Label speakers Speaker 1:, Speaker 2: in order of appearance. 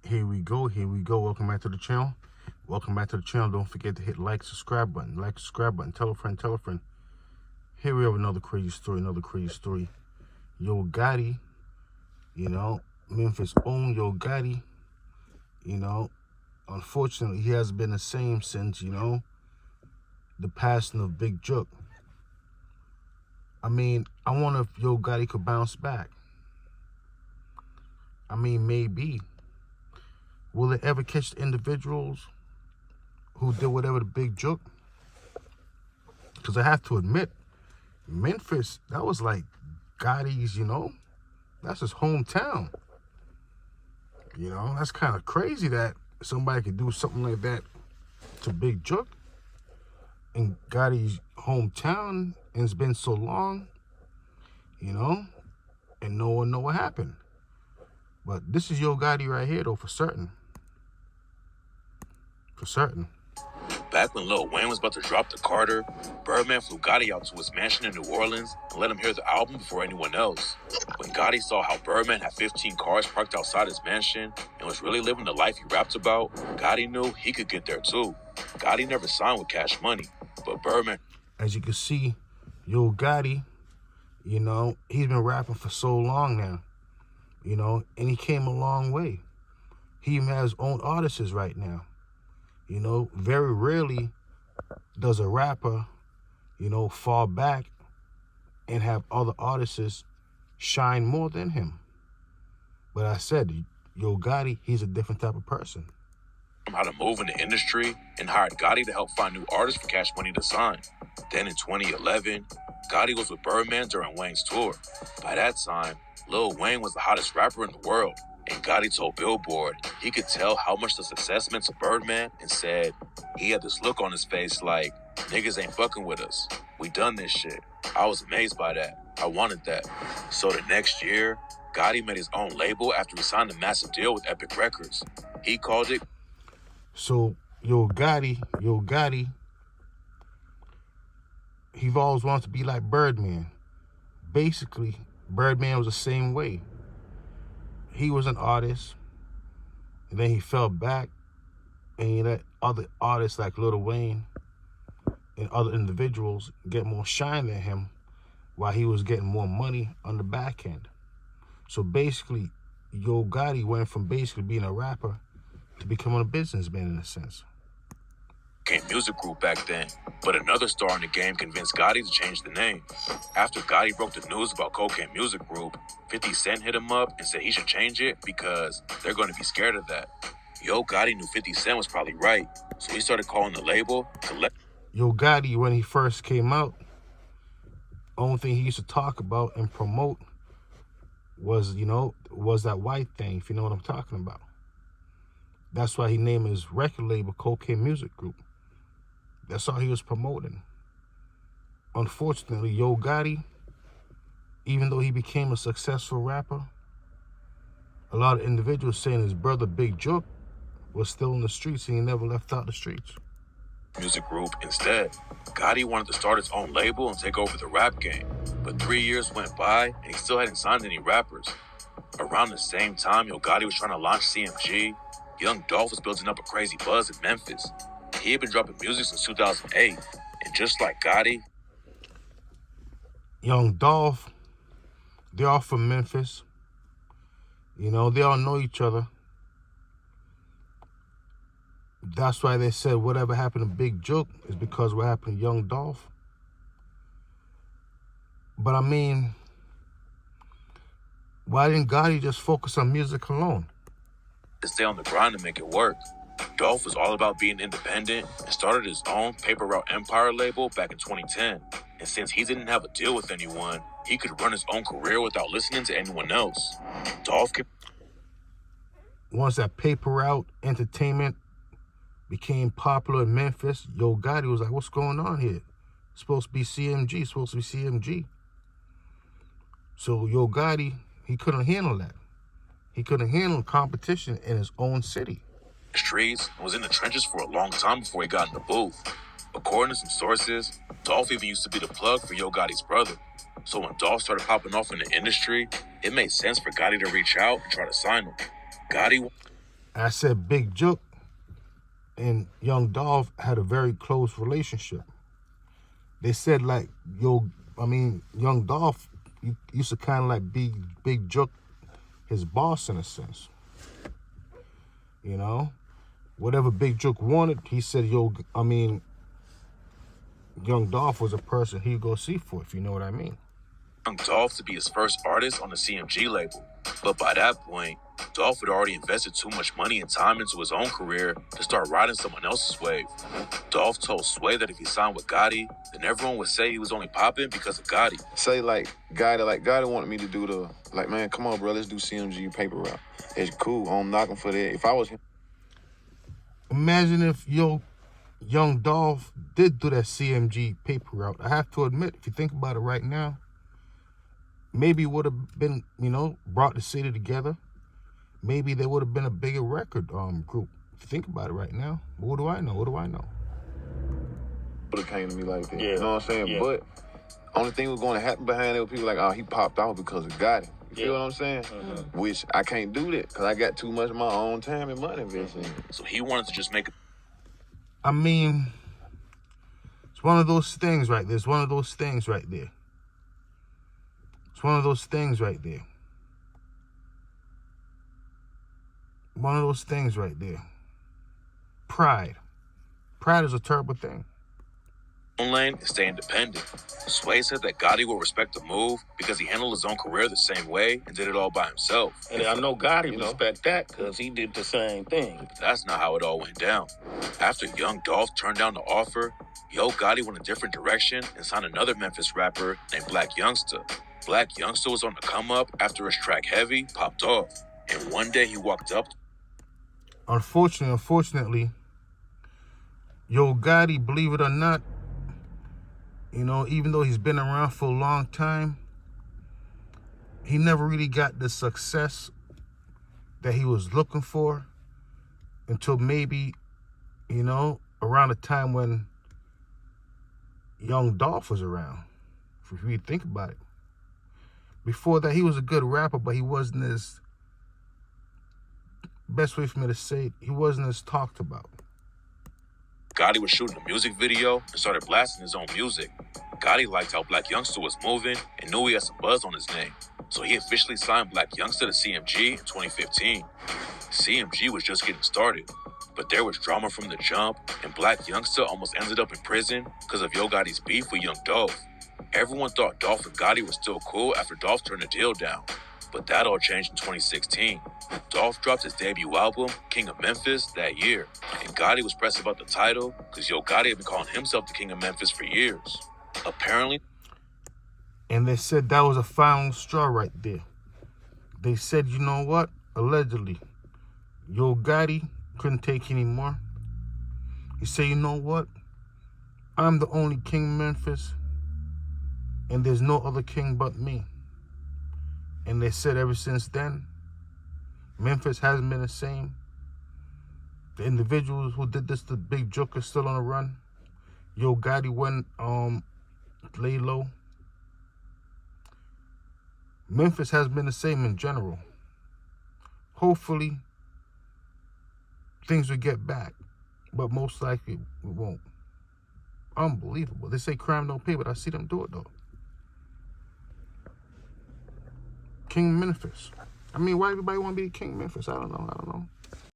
Speaker 1: Here we go. Welcome back to the channel. Don't forget to hit subscribe button. Tell a friend. Here we have another crazy story. Yo Gotti, Memphis own Yo Gotti, unfortunately he hasn't been the same since, the passing of Big Jook. I wonder if Yo Gotti could bounce back. Maybe. Will it ever catch the individuals who did whatever to Big Jook? Because I have to admit, Memphis, that was like Gotti's, that's his hometown. That's kind of crazy that somebody could do something like that to Big Jook in Gotti's hometown, and it's been so long, and no one know what happened. But this is Yo Gotti right here, though, for certain.
Speaker 2: Back when Lil Wayne was about to drop the Carter, Birdman flew Gotti out to his mansion in New Orleans and let him hear the album before anyone else. When Gotti saw how Birdman had 15 cars parked outside his mansion and was really living the life he rapped about, Gotti knew he could get there too. Gotti never signed with Cash Money, but Birdman...
Speaker 1: As you can see, Yo Gotti, he's been rapping for so long now, and he came a long way. He even has his own artists right now. Very rarely does a rapper, fall back and have other artists shine more than him. But I said, Yo Gotti, he's a different type of person.
Speaker 2: How to move in the industry and hired Gotti to help find new artists for Cash Money to sign. Then in 2011, Gotti was with Birdman during Wayne's tour. By that time, Lil Wayne was the hottest rapper in the world. And Gotti told Billboard he could tell how much the success meant to Birdman and said he had this look on his face like, niggas ain't fucking with us. We done this shit. I was amazed by that. I wanted that. So the next year, Gotti made his own label after he signed a massive deal with Epic Records. He called it...
Speaker 1: So Yo Gotti, he always wanted to be like Birdman. Basically, Birdman was the same way. He was an artist, and then he fell back, and he let other artists like Lil Wayne and other individuals get more shine than him while he was getting more money on the back end. So basically, Yo Gotti went from basically being a rapper to becoming a businessman in a sense.
Speaker 2: Music group back then, but another star in the game convinced Gotti to change the name. After Gotti broke the news about Cocaine Music Group, 50 Cent hit him up and said he should change it because they're going to be scared of that. Yo Gotti knew 50 Cent was probably right, so he started calling the label to let...
Speaker 1: Yo Gotti, when he first came out, only thing he used to talk about and promote was, was that white thing, if you know what I'm talking about. That's why he named his record label Cocaine Music Group. That's all he was promoting. Unfortunately, Yo Gotti, even though he became a successful rapper, a lot of individuals saying his brother Big Jook was still in the streets and he never left out the streets.
Speaker 2: Music group instead. Gotti wanted to start his own label and take over the rap game. But 3 years went by and he still hadn't signed any rappers. Around the same time Yo Gotti was trying to launch CMG, young Dolph was building up a crazy buzz in Memphis. He had been dropping music since 2008, and just like Gotti,
Speaker 1: young Dolph, they're all from Memphis. They all know each other. That's why they said whatever happened to Big Jook is because what happened to young Dolph. But why didn't Gotti just focus on music alone?
Speaker 2: to stay on the grind to make it work. Dolph was all about being independent and started his own Paper Route Empire label back in 2010. And since he didn't have a deal with anyone, he could run his own career without listening to anyone else. Dolph could...
Speaker 1: Once that Paper Route Entertainment became popular in Memphis, Yo Gotti was like, what's going on here? It's supposed to be CMG, So Yo Gotti, he couldn't handle that. He couldn't handle competition in his own city.
Speaker 2: Streets was in the trenches for a long time before he got in the booth. According to some sources, Dolph even used to be the plug for Yo Gotti's brother. So when Dolph started popping off in the industry, it made sense for Gotti to reach out and try to sign him. Gotti...
Speaker 1: I said Big Jook and Young Dolph had a very close relationship. They said like, Young Dolph used to kind of like be Big Jook, his boss in a sense. You know, whatever Big Jook wanted, he said, Young Dolph was a person he'd go see for, if you know what I mean.
Speaker 2: Young Dolph to be his first artist on the CMG label. But by that point, Dolph had already invested too much money and time into his own career to start riding someone else's wave. Dolph told Sway that if he signed with Gotti, then everyone would say he was only popping because of Gotti.
Speaker 3: Say Gotti wanted me to do man, come on, bro, let's do CMG paper route. It's cool, I'm knocking for that. If I was him.
Speaker 1: Imagine if Young Dolph did do that CMG paper route. I have to admit, if you think about it right now, maybe it would have been, brought the city together. Maybe there would have been a bigger record group. If you think about it right now, what do I know?
Speaker 3: Would have came to me like that.
Speaker 4: Yeah.
Speaker 3: You know what I'm saying?
Speaker 4: Yeah.
Speaker 3: But only thing was going to happen behind it was people like, oh, he popped out because of Gotti. You feel what I'm saying?
Speaker 4: Mm-hmm.
Speaker 3: Which I can't do that because I got too much of my own time and money invested.
Speaker 2: So he wanted to just make it.
Speaker 1: It's one of those things right there. It's one of those things right there. It's one of those things right there. One of those things right there. Pride. Pride is a terrible thing.
Speaker 2: Own lane and stay independent. Sway said that Gotti will respect the move because he handled his own career the same way and did it all by himself.
Speaker 4: And I know Gotti respect that because he did the same thing.
Speaker 2: But that's not how it all went down. After Young Dolph turned down the offer, Yo Gotti went a different direction and signed another Memphis rapper named Black Youngsta. Black Youngsta was on the come up after his track Heavy popped off. And one day he walked up.
Speaker 1: Unfortunately, Yo Gotti, believe it or not, even though he's been around for a long time, he never really got the success that he was looking for until maybe, around the time when Young Dolph was around. If you really think about it. Before that, he was a good rapper, but he wasn't as, best way for me to say it, he wasn't as talked about.
Speaker 2: Gotti was shooting a music video and started blasting his own music. Gotti liked how Black Youngsta was moving and knew he had some buzz on his name. So he officially signed Black Youngsta to CMG in 2015. CMG was just getting started, but there was drama from the jump, and Black Youngsta almost ended up in prison because of Yo Gotti's beef with Young Dolph. Everyone thought Dolph and Gotti were still cool after Dolph turned the deal down. But that all changed in 2016. Dolph dropped his debut album, King of Memphis, that year. And Gotti was pressed about the title because Yo Gotti had been calling himself the King of Memphis for years. Apparently.
Speaker 1: And they said that was a final straw right there. They said, you know what? Allegedly, Yo Gotti couldn't take anymore. He said, you know what? I'm the only King of Memphis, and there's no other king but me. And they said ever since then, Memphis hasn't been the same. The individuals who did this, the Big Joker, still on the run. Yo Gotti went lay low. Memphis has been the same in general. Hopefully, things will get back, but most likely it won't. Unbelievable. They say crime don't pay, but I see them do it though. King Memphis. Why everybody want to be King Memphis? I don't know.